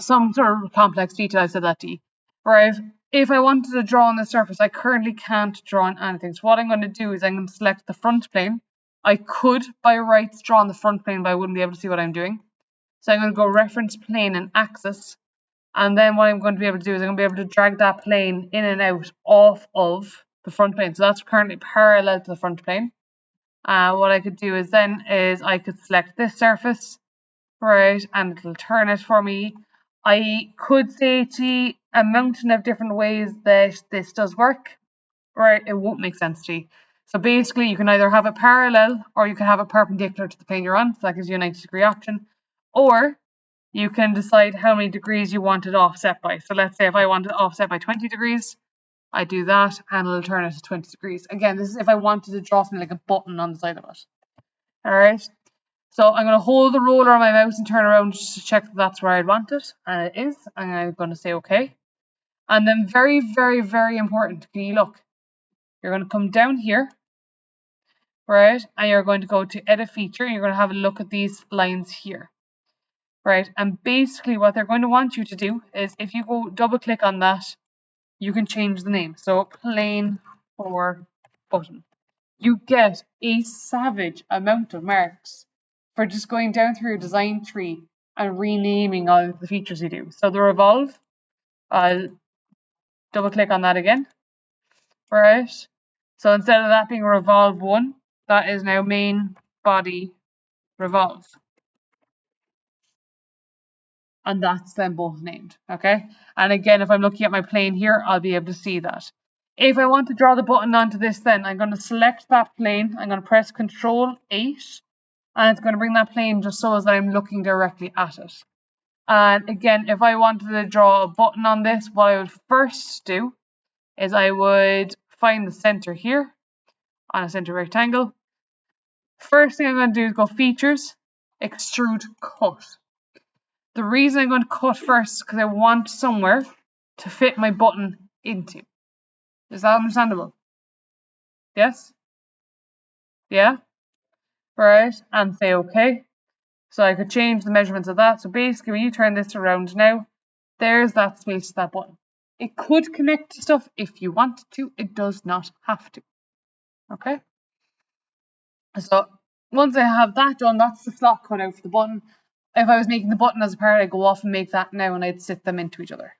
some sort of complex detail, I said that to you. Right, if I wanted to draw on the surface, I currently can't draw on anything. So what I'm going to do is I'm going to select the front plane. I could, by rights, draw on the front plane, but I wouldn't be able to see what I'm doing. So I'm going to go reference plane and axis. And then what I'm going to be able to do is I'm going to be able to drag that plane in and out off of the front plane. So that's currently parallel to the front plane. What I could do is I could select this surface, right, and it'll turn it for me. I could say to you a mountain of different ways that this does work, right? It won't make sense to you. So basically, you can either have it parallel or you can have it perpendicular to the plane you're on. So that gives you a 90-degree option. Or you can decide how many degrees you want it offset by. So let's say if I want it offset by 20 degrees, I do that and it'll turn it to 20 degrees. Again, this is if I wanted to draw something like a button on the side of it. All right. So I'm going to hold the roller on my mouse and turn around just to check that that's where I want it. And it is. And I'm going to say OK. And then very, very, very important. Can you look? You're going to come down here, right? And you're going to go to edit feature. And you're going to have a look at these lines here, right? And basically what they're going to want you to do is if you go double click on that, you can change the name. So plane for button. You get a savage amount of marks for just going down through your design tree and renaming all of the features you do. So the revolve, I'll double click on that again. Right. So instead of that being revolve 1, that is now main body revolve. And that's them both named. Okay. And again, if I'm looking at my plane here, I'll be able to see that. If I want to draw the button onto this, then I'm going to select that plane. I'm going to press Control 8. And it's going to bring that plane just so as I'm looking directly at it. And again, if I wanted to draw a button on this, what I would first do is I would find the center here on a center rectangle. First thing I'm going to do is go Features, Extrude Cut. The reason I'm going to cut first is because I want somewhere to fit my button into. Is that understandable? Yes? Yeah? Right, and say OK. So I could change the measurements of that. So basically, when you turn this around now, there's that space to that button. It could connect to stuff if you wanted to. It does not have to. Okay? So once I have that done, that's the slot cut out for the button. If I was making the button as a part, I'd go off and make that now and I'd sit them into each other.